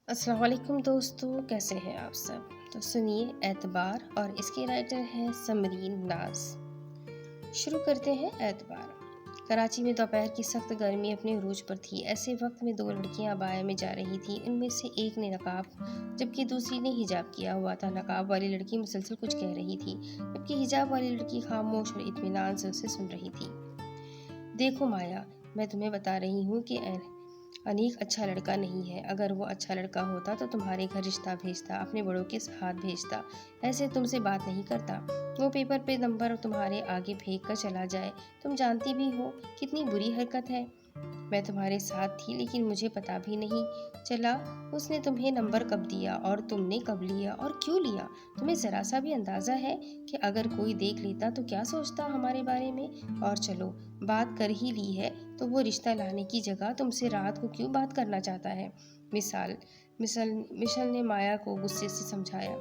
अस्सलाम वालेकुम दोस्तों, कैसे हैं आप सब। तो सुनिए एतबार और इसके राइटर हैं समरीन नाज। शुरू करते हैं एतबार। कराची में दोपहर की सख्त गर्मी अपने उरूज पर थी। ऐसे वक्त में दो लड़कियां बाया में जा रही थी। उनमें से एक ने नकाब जबकि दूसरी ने हिजाब किया हुआ था। नकाब वाली लड़की मुसलसल कुछ कह रही थी जबकि हिजाब वाली लड़की खामोश और इत्मीनान से उसे सुन रही थी। देखो माया, मैं तुम्हें बता रही हूँ कि अनीक अच्छा लड़का नहीं है। अगर वो अच्छा लड़का होता तो तुम्हारे घर रिश्ता भेजता, अपने बड़ों के हाथ भेजता। ऐसे तुमसे बात नहीं करता। वो पेपर पे नंबर तुम्हारे आगे फेंक कर चला जाए। तुम जानती भी हो कितनी बुरी हरकत है। मैं तुम्हारे साथ थी लेकिन मुझे पता भी नहीं चला उसने तुम्हें नंबर कब दिया और तुमने कब लिया और क्यों लिया। तुम्हें ज़रा सा भी अंदाज़ा है कि अगर कोई देख लेता तो क्या सोचता हमारे बारे में। और चलो, बात कर ही ली है तो वो रिश्ता लाने की जगह तुमसे रात को क्यों बात करना चाहता है। मिसाल मिसल मिशल ने माया को गुस्से से समझाया।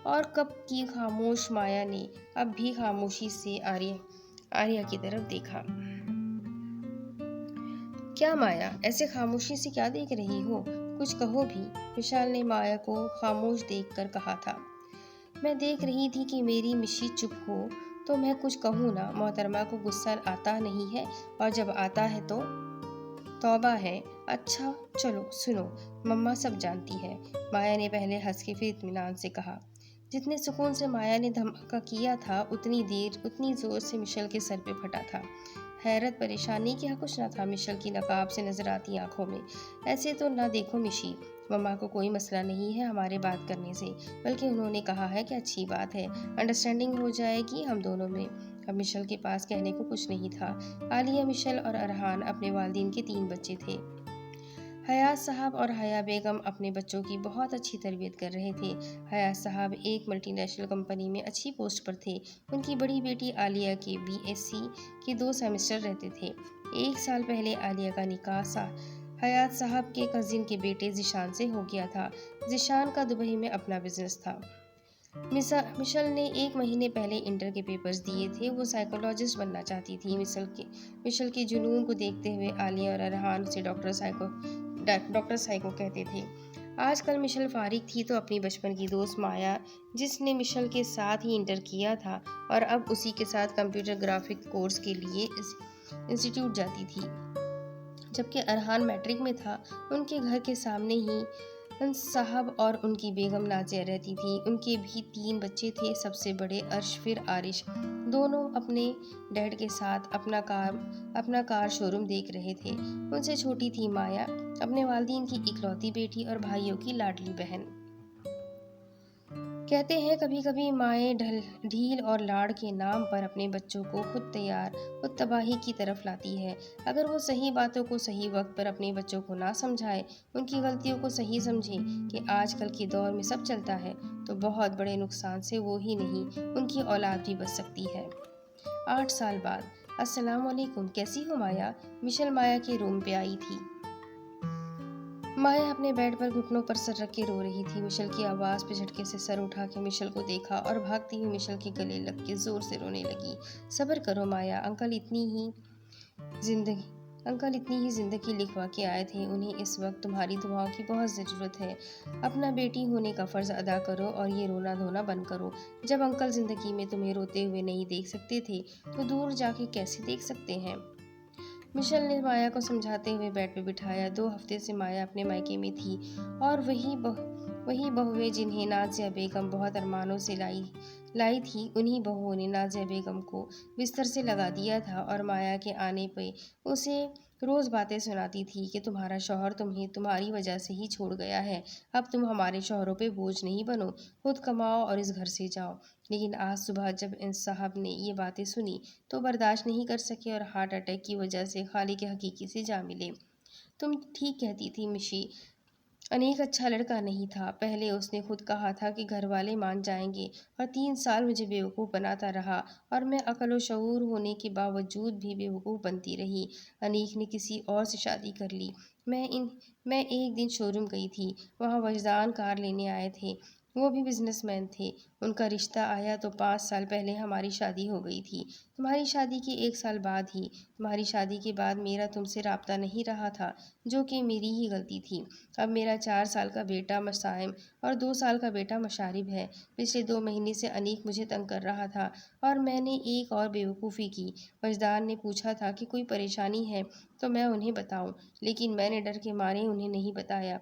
और कब की खामोश माया ने अब भी खामोशी से आर्या की तरफ देखा। क्या माया, ऐसे खामोशी से क्या देख रही हो? कुछ कहो भी। विशाल ने माया को खामोश देखकर कहा था। मैं देख रही थी कि मेरी मिशी चुप हो तो मैं कुछ कहूँ ना। मोहतरमा को गुस्सा आता नहीं है और जब आता है तो तौबा है। अच्छा चलो सुनो, मम्मा सब जानती है। माया ने पहले हंस के फिर इत्मीनान से कहा। जितने सुकून से माया ने धमाका किया था उतनी जोर से मिशेल के सर पे फटा था। हैरत परेशानी क्या कुछ न था मिशेल की नकाब से नजर आती आंखों में। ऐसे तो ना देखो मिशी, मम्मा को कोई मसला नहीं है हमारे बात करने से, बल्कि उन्होंने कहा है कि अच्छी बात है, अंडरस्टैंडिंग हो जाएगी हम दोनों में। अब मिशेल के पास कहने को कुछ नहीं था। आलिया, मिशेल और अरहान अपने वालिदैन के 3 बच्चे थे। हयात साहब और हया बेगम अपने बच्चों की बहुत अच्छी तरबियत कर रहे थे। हयात साहब एक मल्टीनेशनल कंपनी में अच्छी पोस्ट पर थे। उनकी बड़ी बेटी आलिया के बीएससी के 2 सेमेस्टर रहते थे। 1 साल पहले आलिया का निकाह हयात साहब के कजिन के बेटे जिशान से हो गया था। जिशान का दुबई में अपना बिजनेस था। मिशल ने 1 महीने पहले इंटर के पेपर्स दिए थे। वो साइकोलॉजिस्ट बनना चाहती थी। मिशल के जुनून को देखते हुए आलिया और अरहान उसे डॉक्टर साइको कहते थे। आजकल मिशेल फारिग थी तो अपनी बचपन की दोस्त माया, जिसने मिशेल के साथ ही इंटर किया था और अब उसी के साथ कंप्यूटर ग्राफिक कोर्स के लिए इंस्टीट्यूट जाती थी। जबकि अरहान मैट्रिक में था। उनके घर के सामने ही साहब और उनकी बेगम नाजिया रहती थी। उनके भी 3 बच्चे थे। सबसे बड़े अर्श फिर आरिश, दोनों अपने डैड के साथ अपना कार शोरूम देख रहे थे। उनसे छोटी थी माया, अपने वालिदैन की इकलौती बेटी और भाइयों की लाडली बहन। कहते हैं कभी कभी माएँ ढील और लाड़ के नाम पर अपने बच्चों को खुद तबाही की तरफ लाती है। अगर वो सही बातों को सही वक्त पर अपने बच्चों को ना समझाए, उनकी गलतियों को सही समझे कि आजकल के दौर में सब चलता है, तो बहुत बड़े नुकसान से वो ही नहीं उनकी औलाद भी बच सकती है। 8 साल बाद। अस्सलाम वालेकुम, कैसी हो माया? मिशेल माया के रूम पे आई थी। माया अपने बेड पर घुटनों पर सर रख के रो रही थी। मिशेल की आवाज़ पे झटके से सर उठा के मिशेल को देखा और भागती हुई मिशेल के गले लग के जोर से रोने लगी। सब्र करो माया, जिंदगी अंकल इतनी ही जिंदगी लिखवा के आए थे। उन्हें इस वक्त तुम्हारी दुआओं की बहुत ज़रूरत है। अपना बेटी होने का फ़र्ज़ अदा करो और ये रोना धोना बंद करो। जब अंकल ज़िंदगी में तुम्हें रोते हुए नहीं देख सकते थे तो दूर जाके कैसे देख सकते हैं। मिशेल ने माया को समझाते हुए बेड पे बिठाया। 2 हफ्ते से माया अपने मायके में थी और वही बहुएं जिन्हें नाज़िया बेगम बहुत अरमानों से लाई थी, उन्हीं बहुओं ने नाज़िया बेगम को बिस्तर से लगा दिया था और माया के आने पे उसे रोज़ बातें सुनाती थी कि तुम्हारा शौहर तुम्हें तुम्हारी वजह से ही छोड़ गया है। अब तुम हमारे शौहरों पे बोझ नहीं बनो, खुद कमाओ और इस घर से जाओ। लेकिन आज सुबह जब इन साहब ने ये बातें सुनी तो बर्दाश्त नहीं कर सके और हार्ट अटैक की वजह से खाली के हकीकी से जा मिले। तुम ठीक कहती थी मिशी, अनीक अच्छा लड़का नहीं था। पहले उसने खुद कहा था कि घर वाले मान जाएंगे और 3 साल मुझे बेवकूफ़ बनाता रहा और मैं अकल व शऊर होने के बावजूद भी बेवकूफ़ बनती रही। अनीक ने किसी और से शादी कर ली। मैं एक दिन शोरूम गई थी, वहाँ वजदान कार लेने आए थे। वो भी बिजनेसमैन थे। उनका रिश्ता आया तो 5 साल पहले हमारी शादी हो गई थी। तुम्हारी शादी के 1 साल बाद ही। तुम्हारी शादी के बाद मेरा तुमसे राब्ता नहीं रहा था, जो कि मेरी ही गलती थी। अब मेरा 4 साल का बेटा मसाइम और 2 साल का बेटा मशारिब है। पिछले 2 महीने से अनीक मुझे तंग कर रहा था और मैंने एक और बेवकूफ़ी की। वजदान ने पूछा था कि कोई परेशानी है तो मैं उन्हें बताऊं, लेकिन मैंने डर के मारे उन्हें नहीं बताया,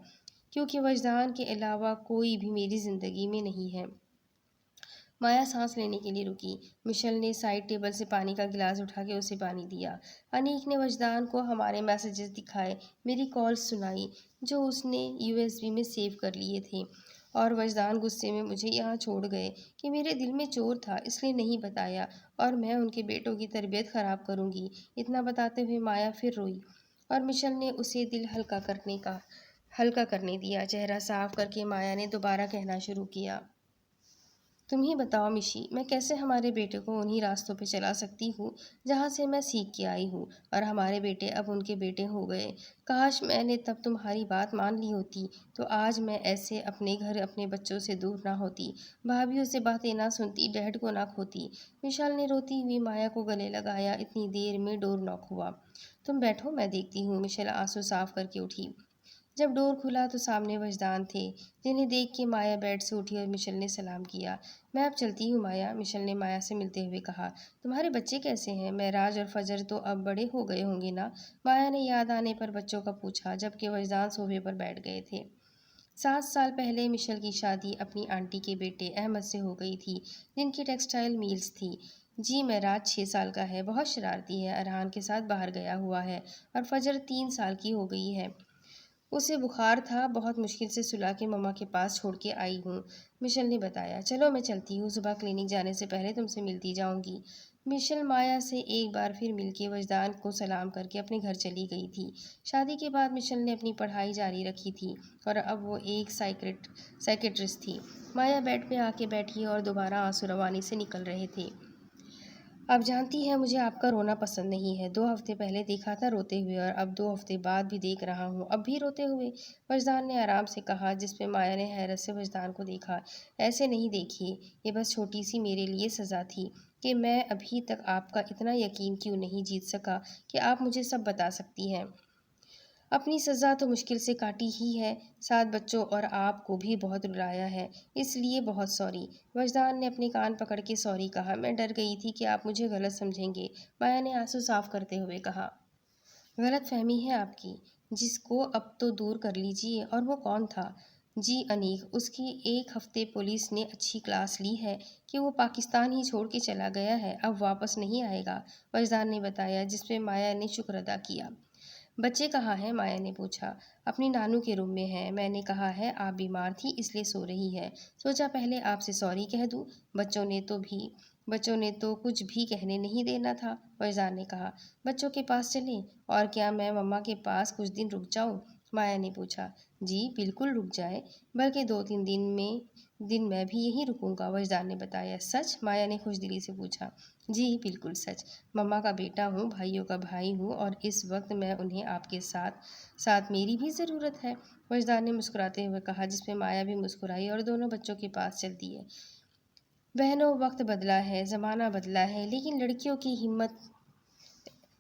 क्योंकि वजदान के अलावा कोई भी मेरी ज़िंदगी में नहीं है। माया सांस लेने के लिए रुकी। मिशेल ने साइड टेबल से पानी का गिलास उठा के उसे पानी दिया। अनीक ने वजदान को हमारे मैसेजेस दिखाए, मेरी कॉल्स सुनाई जो उसने यूएसबी में सेव कर लिए थे। और वजदान गुस्से में मुझे यहाँ छोड़ गए कि मेरे दिल में चोर था इसलिए नहीं बताया, और मैं उनके बेटों की तरबियत ख़राब करूँगी। इतना बताते हुए माया फिर रोई और मिशेल ने उसे दिल हल्का करने दिया। चेहरा साफ करके माया ने दोबारा कहना शुरू किया, तुम ही बताओ मिशी, मैं कैसे हमारे बेटे को उन्हीं रास्तों पे चला सकती हूँ जहाँ से मैं सीख के आई हूँ, और हमारे बेटे अब उनके बेटे हो गए। काश मैंने तब तुम्हारी बात मान ली होती तो आज मैं ऐसे अपने घर अपने बच्चों से दूर ना होती, भाभीयों से बातें ना सुनती, डैड को ना खोती। विशाल ने रोती हुई माया को गले लगाया। इतनी देर में डोर नॉक हुआ। तुम बैठो, मैं देखती हूँ। मिशेल आंसू साफ करके उठी। जब डोर खुला तो सामने वजदान थे, जिन्हें देख के माया बेड से उठी और मिशेल ने सलाम किया। मैं अब चलती हूँ माया, मिशेल ने माया से मिलते हुए कहा। तुम्हारे बच्चे कैसे हैं? महराज और फजर तो अब बड़े हो गए होंगे ना? माया ने याद आने पर बच्चों का पूछा, जबकि वजदान सोफे पर बैठ गए थे। 7 साल पहले मिशेल की शादी अपनी आंटी के बेटे अहमद से हो गई थी, जिनकी टेक्सटाइल मिल्स थी। जी, महराज 6 साल का है, बहुत शरारती है, अरहान के साथ बाहर गया हुआ है, और फजर 3 साल की हो गई है। उसे बुखार था, बहुत मुश्किल से सुला के मम्मा के पास छोड़ के आई हूँ, मिशेल ने बताया। चलो मैं चलती हूँ, सुबह क्लिनिक जाने से पहले तुमसे मिलती जाऊँगी। मिशेल माया से एक बार फिर मिलके वजदान को सलाम करके अपने घर चली गई थी। शादी के बाद मिशेल ने अपनी पढ़ाई जारी रखी थी और अब वो एक साइकेट्रिस्ट थी। माया बेड पे आके बैठी और दोबारा आंसू रवानी से निकल रहे थे। आप जानती हैं मुझे आपका रोना पसंद नहीं है। 2 हफ्ते पहले देखा था रोते हुए और अब 2 हफ्ते बाद भी देख रहा हूँ, अब भी रोते हुए। वजदान ने आराम से कहा, जिसपे माया ने हैरत से वजदान को देखा। ऐसे नहीं देखिए, ये बस छोटी सी मेरे लिए सज़ा थी कि मैं अभी तक आपका इतना यकीन क्यों नहीं जीत सका कि आप मुझे सब बता सकती हैं। अपनी सज़ा तो मुश्किल से काटी ही है, 7 बच्चों और आपको भी बहुत रुलाया है, इसलिए बहुत सॉरी। वजदान ने अपने कान पकड़ के सॉरी कहा। मैं डर गई थी कि आप मुझे गलत समझेंगे, माया ने आंसू साफ करते हुए कहा। गलत फहमी है आपकी, जिसको अब तो दूर कर लीजिए। और वो कौन था? जी अनीक, उसकी 1 हफ्ते पुलिस ने अच्छी क्लास ली है कि वो पाकिस्तान ही छोड़ के चला गया है, अब वापस नहीं आएगा, वजदान ने बताया, जिसपे माया ने शुक्र अदा किया। बच्चे कहाँ हैं? माया ने पूछा। अपनी नानू के रूम में है, मैंने कहा है आप बीमार थी इसलिए सो रही है, सोचा पहले आपसे सॉरी कह दूँ। बच्चों ने तो कुछ भी कहने नहीं देना था, फैजान ने कहा। बच्चों के पास चलें? और क्या मैं मम्मा के पास कुछ दिन रुक जाऊं? माया ने पूछा। जी बिल्कुल रुक जाए, बल्कि 2-3 दिन मैं भी यहीं रुकूंगा, वजदान ने बताया। सच? माया ने खुशदिली से पूछा। जी बिल्कुल सच, मम्मा का बेटा हूँ, भाइयों का भाई हूँ, और इस वक्त मैं उन्हें आपके साथ साथ मेरी भी ज़रूरत है, वजदान ने मुस्कुराते हुए कहा, जिसमें माया भी मुस्कुराई और दोनों बच्चों के पास चल दिए। बहनों, वक्त बदला है, ज़माना बदला है, लेकिन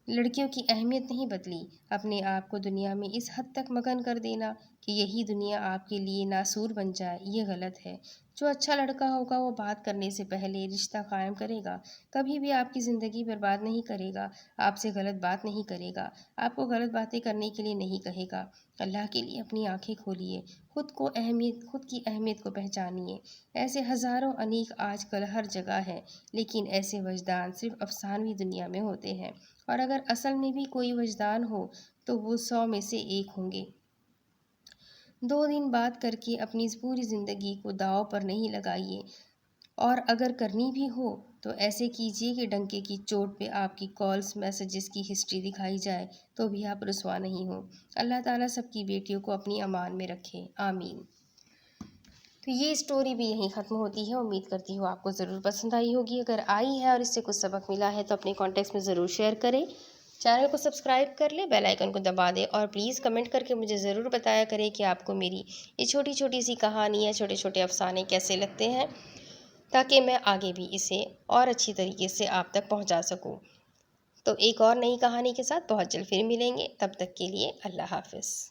लड़कियों की अहमियत नहीं बदली। अपने आप को दुनिया में इस हद तक मगन कर देना कि यही दुनिया आपके लिए नासूर बन जाए, ये गलत है। जो अच्छा लड़का होगा वो बात करने से पहले रिश्ता कायम करेगा, कभी भी आपकी ज़िंदगी बर्बाद नहीं करेगा, आपसे गलत बात नहीं करेगा, आपको गलत बातें करने के लिए नहीं कहेगा। अल्लाह के लिए अपनी आंखें खोलिए, खुद की अहमियत को पहचानिए। ऐसे हज़ारों अनीक आजकल हर जगह हैं, लेकिन ऐसे वजदान सिर्फ अफसानवी दुनिया में होते हैं, और अगर असल में भी कोई वजदान हो तो वो 100 में से एक होंगे। 2 दिन बात करके अपनी पूरी ज़िंदगी को दांव पर नहीं लगाइए, और अगर करनी भी हो तो ऐसे कीजिए कि डंके की चोट पे आपकी कॉल्स मैसेजेस की हिस्ट्री दिखाई जाए तो भी आप रुसवा नहीं हो। अल्लाह ताला सबकी बेटियों को अपनी अमान में रखे, आमीन। तो ये स्टोरी भी यहीं ख़त्म होती है। उम्मीद करती हूँ आपको ज़रूर पसंद आई होगी। अगर आई है और इससे कुछ सबक मिला है तो अपने कॉन्टेक्ट्स में ज़रूर शेयर करें। चैनल को सब्सक्राइब कर ले, बेल आइकन को दबा दे और प्लीज़ कमेंट करके मुझे ज़रूर बताया करें कि आपको मेरी ये छोटी छोटी सी कहानियाँ, छोटे छोटे अफसाने कैसे लगते हैं, ताकि मैं आगे भी इसे और अच्छी तरीके से आप तक पहुंचा सकूं। तो एक और नई कहानी के साथ बहुत जल्द फिर मिलेंगे। तब तक के लिए अल्लाह हाफ़िज़।